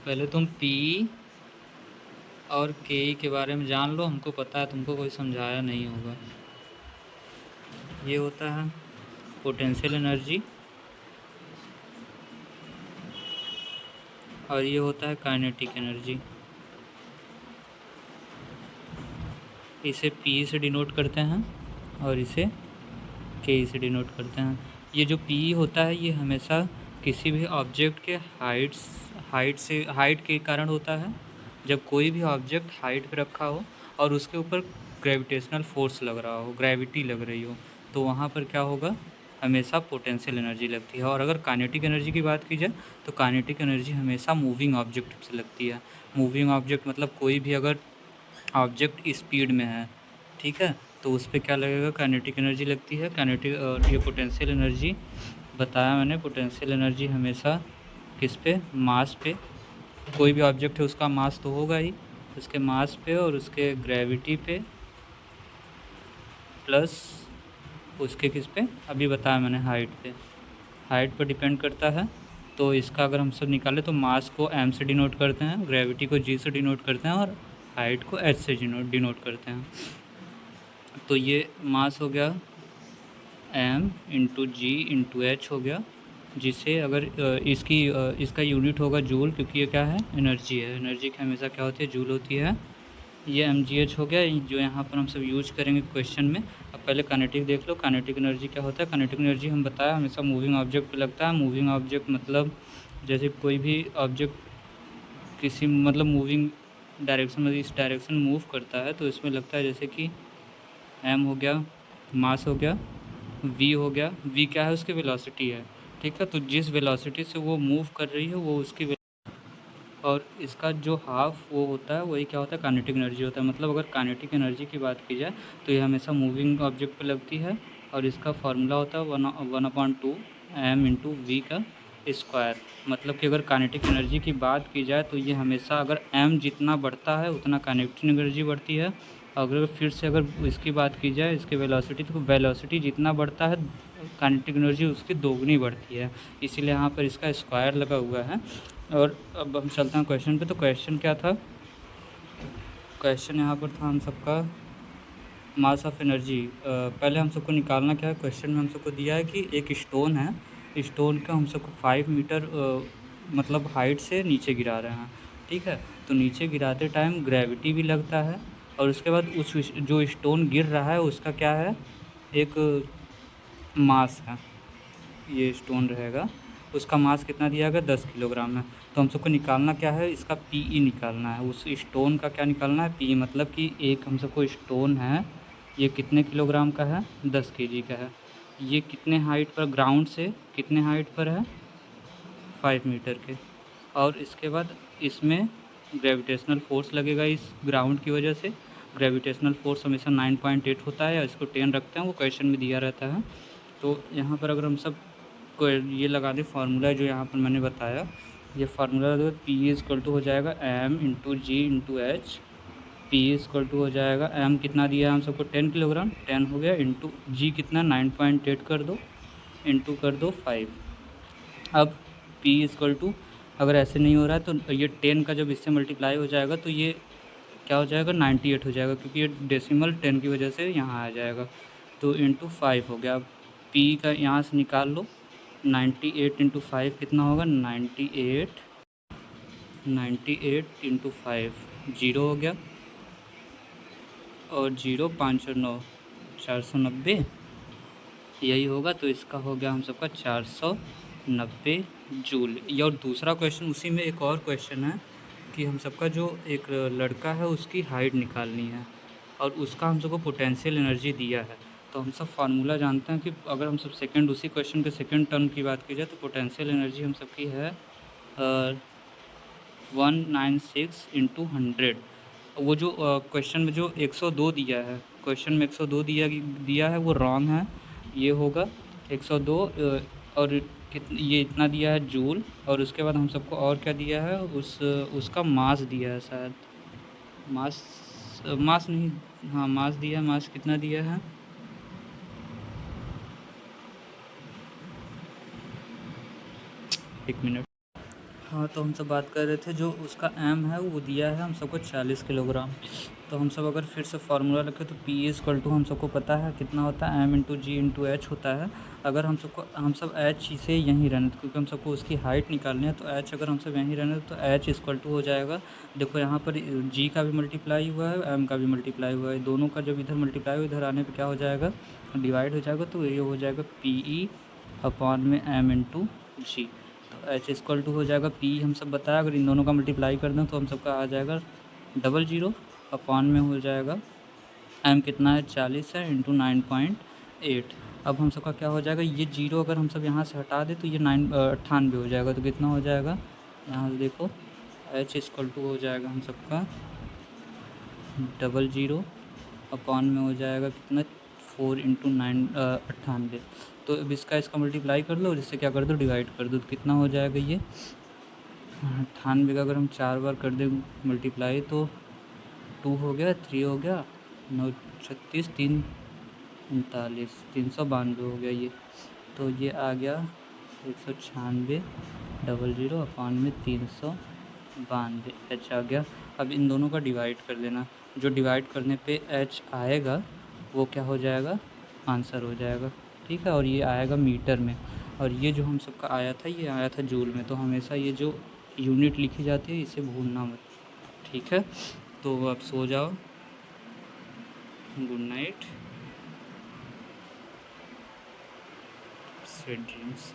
पहले तुम पी और के के बारे में जान लो। हमको पता है, तुमको कोई समझाया नहीं होगा। ये होता है पोटेंशियल एनर्जी और ये होता है काइनेटिक एनर्जी। इसे पी से डिनोट करते हैं और इसे के से डिनोट करते हैं। ये जो पी होता है ये हमेशा किसी भी ऑब्जेक्ट के हाइट के कारण होता है। जब कोई भी ऑब्जेक्ट हाइट पे रखा हो और उसके ऊपर ग्रेविटेशनल फोर्स लग रहा हो, ग्रेविटी लग रही हो, तो वहाँ पर क्या होगा, हमेशा पोटेंशियल एनर्जी लगती है। और अगर काइनेटिक एनर्जी की बात की जाए तो काइनेटिक एनर्जी हमेशा मूविंग ऑब्जेक्ट से लगती है। मूविंग ऑब्जेक्ट मतलब कोई भी अगर ऑब्जेक्ट स्पीड में है, ठीक है, तो उस पर क्या लगेगा, काइनेटिक एनर्जी लगती है। काइनेटिक और ये पोटेंशियल एनर्जी बताया मैंने, पोटेंशियल एनर्जी हमेशा किस पे, मास पे। कोई भी ऑब्जेक्ट है उसका मास तो होगा ही, उसके मास पे और उसके ग्रेविटी पे प्लस उसके किस पे, अभी बताया मैंने, हाइट पे। हाइट पर डिपेंड करता है। तो इसका अगर हम सब निकालें तो मास को m से डिनोट करते हैं, ग्रेविटी को g से डिनोट करते हैं और हाइट को h से डिनोट करते हैं। तो ये मास हो गया m into G into H हो गया, जिसे अगर इसका यूनिट होगा जूल, क्योंकि ये क्या है, एनर्जी है। एनर्जी की हमेशा क्या होती है, जूल होती है। ये एम जी एच हो गया, जो यहाँ पर हम सब यूज करेंगे क्वेश्चन में। अब पहले काइनेटिक देख लो। काइनेटिक एनर्जी क्या होता है, काइनेटिक एनर्जी हम बताया हमेशा मूविंग ऑब्जेक्ट पे लगता है। मूविंग ऑब्जेक्ट मतलब जैसे कोई भी ऑब्जेक्ट किसी मतलब मूविंग डायरेक्शन में इस डायरेक्शन मूव करता है तो इसमें लगता है, जैसे कि एम हो गया, मास हो गया, वी हो गया। वी क्या है, उसकी वेलोसिटी है, ठीक है। तो जिस वेलोसिटी से वो मूव कर रही है वो उसकी और इसका जो हाफ वो होता है वही क्या होता है, काइनेटिक एनर्जी होता है। मतलब अगर काइनेटिक एनर्जी की बात की जाए तो ये हमेशा मूविंग ऑब्जेक्ट पे लगती है और इसका फार्मूला होता है 1/2 m इंटू वी का स्क्वायर। मतलब कि अगर काइनेटिक एनर्जी की बात की जाए तो ये हमेशा अगर m जितना बढ़ता है उतना काइनेटिक एनर्जी बढ़ती है। अगर फिर से अगर इसकी बात की जाए, इसकी वेलोसिटी, तो वेलोसिटी जितना बढ़ता है काइनेटिक एनर्जी उसकी दोगुनी बढ़ती है, इसीलिए यहाँ पर इसका स्क्वायर लगा हुआ है। और अब हम चलते हैं क्वेश्चन पे। तो क्वेश्चन क्या था, क्वेश्चन यहाँ पर था हम सबका मास ऑफ एनर्जी। पहले हम सबको निकालना क्या है, क्वेश्चन में हम सबको दिया है कि एक स्टोन है, स्टोन का हम सबको 5 मीटर मतलब हाइट से नीचे गिरा रहे हैं, ठीक है। तो नीचे गिराते टाइम ग्रेविटी भी लगता है और उसके बाद उस जो स्टोन गिर रहा है उसका क्या है, एक मास है। ये स्टोन रहेगा, उसका मास कितना दिया गया, 10 किलोग्राम है। तो हम सबको निकालना क्या है, इसका पी निकालना है, उस स्टोन का क्या निकालना है, पी। मतलब कि एक हम सबको स्टोन है, ये कितने किलोग्राम का है, 10 केजी का है। ये कितने हाइट पर, ग्राउंड से कितने हाइट पर है, 5 मीटर के। और इसके बाद इसमें ग्रेविटेशनल फोर्स लगेगा इस ग्राउंड की वजह से। ग्रेविटेशनल फोर्स हमेशा 9.8 होता है, इसको 10 रखते हैं, वो क्वेश्चन में दिया रहता है। तो यहाँ पर अगर हम सब को ये लगा दें फार्मूला जो यहाँ पर मैंने बताया, ये फार्मूला लगा दो, पी इक्वल टू हो जाएगा m into G into H. P equal to हो जाएगा, m कितना दिया है हम सबको, 10 किलोग्राम, 10 हो गया, इंटू जी कितना 9.8 कर दो, इंटू कर दो 5। अब P इक्वल टू, अगर ऐसे नहीं हो रहा है तो ये 10 का जब इससे मल्टीप्लाई हो जाएगा तो ये क्या हो जाएगा, 98 हो जाएगा, क्योंकि ये डेसिमल 10 की वजह से यहाँ आ जाएगा। तो इंटू 5 हो गया। अब P का यहाँ से निकाल लो, 98 इंटू 5 कितना होगा, 98 इंटू 5 जीरो हो गया, और जीरो 5 और 9 490 यही होगा। तो इसका हो गया हम सबका 490 जूल। ये और दूसरा क्वेश्चन उसी में एक और क्वेश्चन है कि हम सबका जो एक लड़का है उसकी हाइट निकालनी है और उसका हम सबको पोटेंशियल एनर्जी दिया है। तो हम सब फार्मूला जानते हैं कि अगर हम सब सेकंड, उसी क्वेश्चन के सेकंड टर्म की बात की जाए तो पोटेंशियल एनर्जी हम सबकी है 196 इंटू 100। वो जो क्वेश्चन में जो 102 दिया है, क्वेश्चन में 102 दिया है वो रॉन्ग है। ये होगा 102 और ये इतना दिया है जूल, और उसके बाद हम सबको और क्या दिया है, उसका मास दिया है शायद, मास, मास नहीं, हाँ मास दिया है। मास कितना दिया है, एक मिनट, हाँ, तो हम सब बात कर रहे थे जो उसका एम है वो दिया है हम सबको 40 किलोग्राम। तो हम सब अगर फिर से फार्मूला रखें तो पी इज इक्वल टू हम सबको पता है कितना होता है, M into G into H होता है। अगर हम सब एच से यहीं रहने क्योंकि हम सबको उसकी हाइट निकालनी है, तो एच अगर हम सब यहीं रहने तो एच इक्वल टू हो जाएगा। देखो यहाँ पर जी का भी मल्टीप्लाई हुआ है, एम का भी मल्टीप्लाई हुआ है, दोनों का जब इधर मल्टीप्लाई हुआ इधर आने पर क्या हो जाएगा, डिवाइड हो जाएगा। तो ये हो जाएगा पी ई अपॉन में एम इंटू जी। तो एच इक्वल टू हो जाएगा पी, हम सब बताया अगर इन दोनों का मल्टीप्लाई कर दें तो हम सबका आ जाएगा 00 अपॉन में हो जाएगा एम कितना है 40 है इंटू 9.8। अब हम सबका क्या हो जाएगा, ये जीरो अगर हम सब यहाँ से हटा दें तो ये 98 हो जाएगा। तो कितना हो जाएगा, यहाँ से देखो एच इक्वल टू हो जाएगा हम सबका 00 अपॉन में हो जाएगा कितना 4 इंटू 98। तो अब इसका मल्टीप्लाई कर लो और इससे क्या कर दो, डिवाइड कर दो। तो कितना हो जाएगा ये 98 का अगर हम 4 बार कर दें मल्टीप्लाई तो 2 हो गया, 3 हो गया, 9 36 3 39 392 हो गया ये। तो ये आ गया 196 00 अपॉन में 392 एच आ गया। अब इन दोनों का डिवाइड कर देना, जो डिवाइड करने पे एच आएगा वो क्या हो जाएगा, आंसर हो जाएगा। ठीक है, और ये आएगा मीटर में, और ये जो हम सबका आया था ये आया था जूल में। तो हमेशा ये जो यूनिट लिखी जाती है इसे भूलना मत। ठीक है, तो अब सो जाओ, गुड नाइट, स्वीट ड्रीम्स।